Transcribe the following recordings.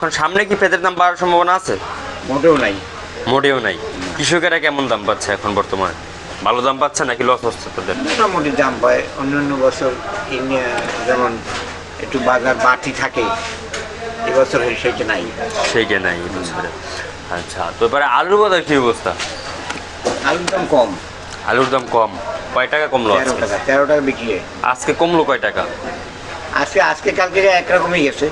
এখন সামনে কি পেঁয়াজের দাম বাড়ার সম্ভাবনা আছে? মোটেও নাই। মোটেও নাই। কৃষকেরা কেমন দাম পাচ্ছে এখন বর্তমানে? ভালো দাম পাচ্ছে নাকি লস হচ্ছে তাদের? মোটামুটি দাম পায়। অন্যান্য বছর যেমন একটু বাজার বাড়তি থাকে, এবছর সেইটা নাই। সেইটা নাই এবছরে। আচ্ছা, তো এবারে আলুর বাজার কি অবস্থা? আলুর দাম কম। আলুর দাম কম। কয় টাকা কমলো 13 আজকে? টাকা 13 টাকা বিক্রি হয়। আজকে কমলো কয় টাকা? আজকে কালকে একরকমই গেছে।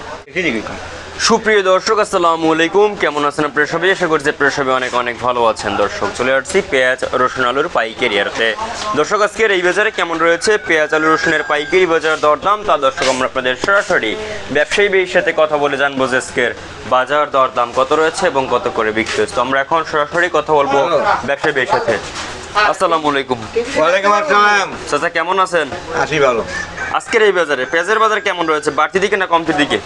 সুপ্রিয় দর্শক, আসসালামু আলাইকুম। কেমন আছেন আপনারা সবাই? আশা করছি আপনারা সবাই অনেক অনেক ভালো আছেন। দর্শক, চলে আসছি পেঁয়াজ রসুন আলুর পাইকারি আড়তে। দর্শক, আজকের এই বাজারে কেমন রয়েছে পেঁয়াজ আলু রসুনের পাইকারি বাজার দরদাম, তা দর্শক আমরা আপনাদের সরাসরি ব্যবসায়ী ভাইয়ের সাথে কথা বলে জানবো যে আজকের বাজার দরদাম কত রয়েছে এবং কত করে বিক্রি হচ্ছে। তো আমরা এখন সরাসরি কথা বলবো ব্যবসায়ী ভাইয়ের সাথে। আসসালামু আলাইকুম। ওয়ালাইকুম আসসালাম। চাচা কেমন আছেন? আছি ভালো। আজকের এই বাজারে পেঁয়াজের বাজার কেমন রয়েছে? বাড়তি দিকে না কমতির দিকে?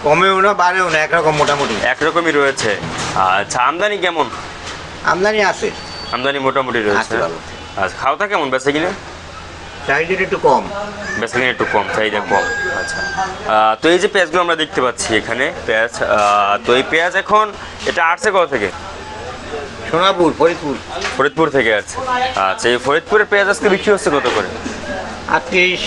কমেও না বাড়েও না, একরকম মোটামুটি। একরকমই রয়েছে। আচ্ছা, আমদানি কেমন? আমদানি আছে। আমদানি মোটামুটি রয়েছে। আছে ভালো। আচ্ছা, খাওয়াটা কেমন বেচে কিনে? চাহিদাটা একটু কম। বেচে কিনে একটু কম, চাহিদা কম। আচ্ছা, তো এই যে পেঁয়াজগুলো আমরা দেখতে পাচ্ছি এখানে পেঁয়াজ, তো এই পেঁয়াজ এখন এটা আসছে কোথা থেকে? সোনাপুর, ফরিদপুর। ফরিদপুর থেকে আসছে। আচ্ছা, এই ফরিদপুরের পেঁয়াজ আজকে বিক্রি হচ্ছে কত করে? 38,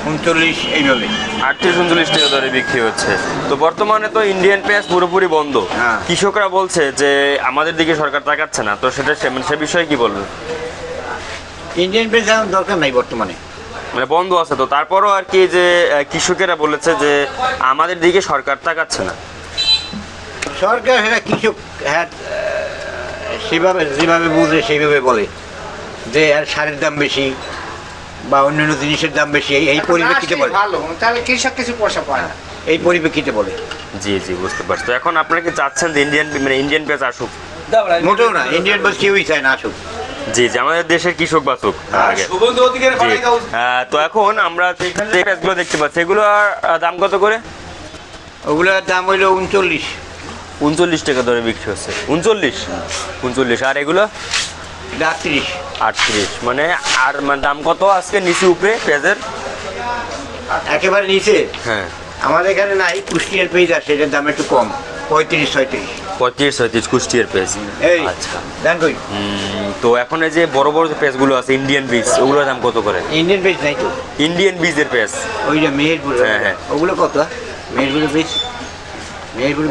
39 এইভাবে। 38-39 টাকা দরে বিক্রি হচ্ছে। তো বর্তমানে তো ইন্ডিয়ান পেঁয়াজ পুরোপুরি বন্ধ। হ্যাঁ। কৃষকরা বলছে যে আমাদের দিকে সরকার তাকাচ্ছে না, তো সেটা সে বিষয়ে কি বলবেন? ইন্ডিয়ান পেঁয়াজ এখন দরকার নাই বর্তমানে। মানে বন্ধ আছে, তো তারপরও আর কি যে কৃষকেরা বলেছে যে আমাদের দিকে সরকার তাকাচ্ছে না। সরকার হ্যাঁ কৃষক হ্যাঁ সেভাবে যেভাবে বুঝে সেইভাবে বলে যে আর সারের দাম বেশি বা অন্যান্য জিনিসের দাম বেশি, এই পরিপ্রেক্ষিতে বলে। ভালো, তাহলে কৃষক কিছু পয়সা পায় না। এই পরিপ্রেক্ষিতে বলে। জি জি, বুঝতে পারছি। তো এখন আপনারা কি চাচ্ছেন যে ইন্ডিয়ান পেঁয়াজ আসুক? মোটেও না, ইন্ডিয়ান পেঁয়াজ কেউই চায় না আসুক। জি জি, আমাদের দেশের কৃষক বাঁচুক আগে। জি। তো এখন আমরা যে পেঁয়াজগুলো দেখতে পাচ্ছি এগুলোর দাম কত করে? ওগুলোর দাম হইলো 39। 39 টাকা দরে বিক্রি হচ্ছে। 39। আর এগুলো 38। 38। মানে আর মানে দাম কত আজকে নিচে উপরে পেঁয়াজের? একেবারে নিচে হ্যাঁ, আমাদের এখানে নাই, কুষ্টিয়ার পেঁয়াজ আছে, এটার দাম একটু কম, 35-36। 35-36 কুষ্টিয়ার পেঁয়াজ। এই আচ্ছা, দেন কই তো এখন এই যে বড় বড় যে পেঁয়াজগুলো আছে ইন্ডিয়ান বীজ, ওগুলোর দাম কত করে? ইন্ডিয়ান পেঁয়াজ নাই তো, ইন্ডিয়ান বীজের পেঁয়াজ। ওইটা মেহেরপুর। হ্যাঁ, হ্যাঁ। ওগুলো কত? মেহেরপুরের পেঁয়াজ, মেহেরপুর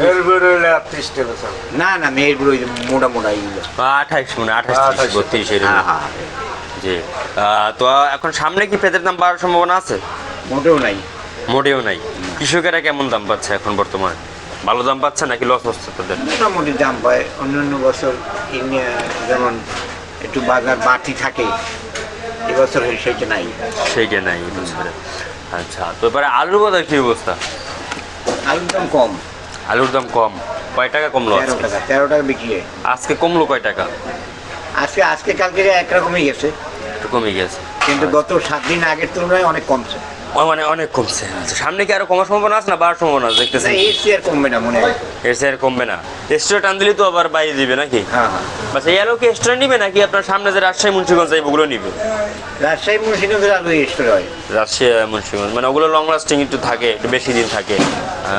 না না, মেহেরপুর ওই যে মোটা মোটা এইগুলো। 28 মানে 28, 32 এরকম। হ্যাঁ হ্যাঁ, জি। তো এখন সামনে কি পেঁয়াজের দাম বাড়ার সম্ভাবনা আছে? মোটেও নাই। মোটেও নাই। কৃষকেরা কেমন দাম পাচ্ছে এখন বর্তমানে? ভালো দাম পাচ্ছে নাকি লস হচ্ছে তাদের? মোটামুটি দাম পায়। অন্যান্য বছর যেমন একটু বাজার বাড়তি থাকে, এবছর সেইটা নাই। সেইটা নাই এবছরে। আচ্ছা, তো এবারে আলুর বাজার কি অবস্থা? আলুর দাম কম। আলুর দাম কম। কয় টাকা কমলো 13 আজকে? টাকা 13 টাকা বিক্রি হয়। আজকে কমলো কয় টাকা? আজকে কালকে একরকমই গেছে, একটু কমে গেছে। কিন্তু গত 7 দিন আগের তুলনায় অনেক কমছে। মানে অনেক কমছে। আচ্ছা, সামনে কি আরো কমার সম্ভাবনা আছে না বাড়ার সম্ভাবনা আছে দেখতেছেন? এর চেয়ে আর কমবে না মনে হয়। এর চেয়ে আর কমবে না। এক্সট্রা টান দিলে তো আবার বাইরে দিবে নাকি? হ্যাঁ হ্যাঁ। বাস এই আলু কি এক্সট্রা নিবে নাকি আপনার সামনে যে রাজশাহী মুন্সিগঞ্জ ওগুলো নিবে? রাজশাহী মুন্সিগঞ্জের আলু এক্সট্রা হয়। রাজশাহী মুন্সিগঞ্জ মানে ওগুলো লং লাস্টিং একটু থাকে, একটু বেশি দিন থাকে।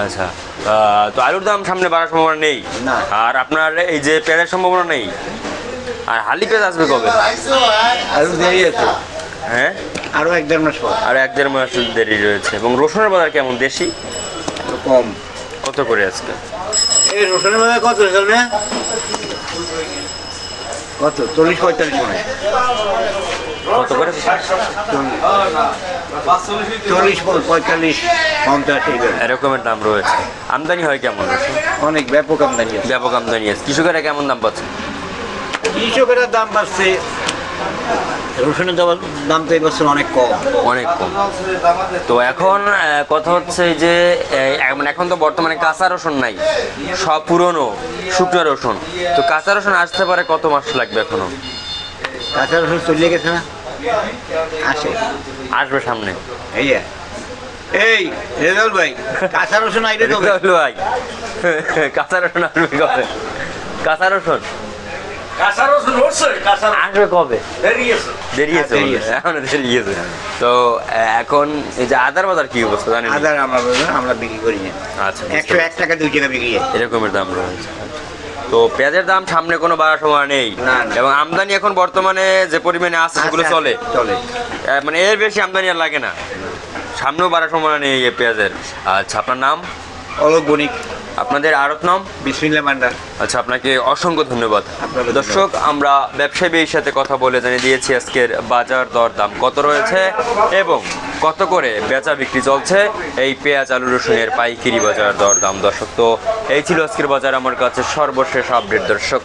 আচ্ছা, তো আলুর দাম সামনে বাড়ার সম্ভাবনা নেই। না। আর আপনার এই যে পেঁয়াজের সম্ভাবনা নেই। আর হালি পেঁয়াজ আসবে কবে? আলু দেরি আছে, হ্যাঁ, আরও 1-1.5 মাস পর। আর 1-1.5 মাস দেরি রয়েছে। এবং রসুনের বাজার কেমন দেশি? একটু কম। কত করে আজকে? এই রসুনের বাজার কত চলবে? কত? 40-45 মনে হয়। কত করে? 40-45-50 এইভাবে। এরকমের দাম রয়েছে। আমদানি হয় কেমন রসুন? অনেক ব্যাপক আমদানি আছে। ব্যাপক আমদানি আছে। কৃষকেরা কেমন দাম পাচ্ছে? কৃষকেরা দাম বাড়ছে, রসুনের দাম তো এবছর অনেক কম। অনেক কম। তো এখন কথা হচ্ছে যে মানে এখন তো বর্তমানে কাঁচা রসুন নাই, সব পুরনো শুকনো রসুন। তো কাঁচা রসুন আসতে পারে কত মাস লাগবে এখনো? কাঁচা রসুন চলে গেছে না, আসে আসবে সামনে। এই যে, এই রেজাউল ভাই, কাঁচা রসুন আইলে তো ভাই, কাঁচা রসুন আসবে কবে? কাঁচা রসুন আসবে কবে? দেরি আছে দেরি বলে। আছে। এখনো দেরি আছে। তো এখন এই যে আদার বাজার কি অবস্থা জানেন? আদার আমরা বিক্রি করি না, আচ্ছা, 101 টাকা 2 টাকা বিক্রি হয়। এরকমের দাম রয়েছে। তো পেঁয়াজের দাম সামনে কোনো বাড়ার সময় নেই, না, না। এবং আমদানি এখন বর্তমানে যে পরিমাণে আছে সেগুলো আছে, চলে, চলে। মানে এর বেশি আমদানি আর লাগে না, সামনেও বাড়ার সময় নেই এই পেঁয়াজের। আচ্ছা, আপনার নাম? অলোক বণিক, আপনাদের আড়ত নাম? বিসমিল্লাহ ভান্ডার। আচ্ছা, আপনাকে অসংখ্য ধন্যবাদ। আপনাকে দর্শক, আমরা ব্যবসায়ীর সাথে কথা বলে জানিয়ে দিয়েছি আজকের বাজার দর দাম কত রয়েছে এবং কত করে বেচা বিক্রি চলছে এই পেঁয়াজ আলু রসুনের পাইকারি বাজার দর দাম। দর্শক, তো এই ছিল আজকের বাজার আমার কাছে সর্বশেষ আপডেট। দর্শক।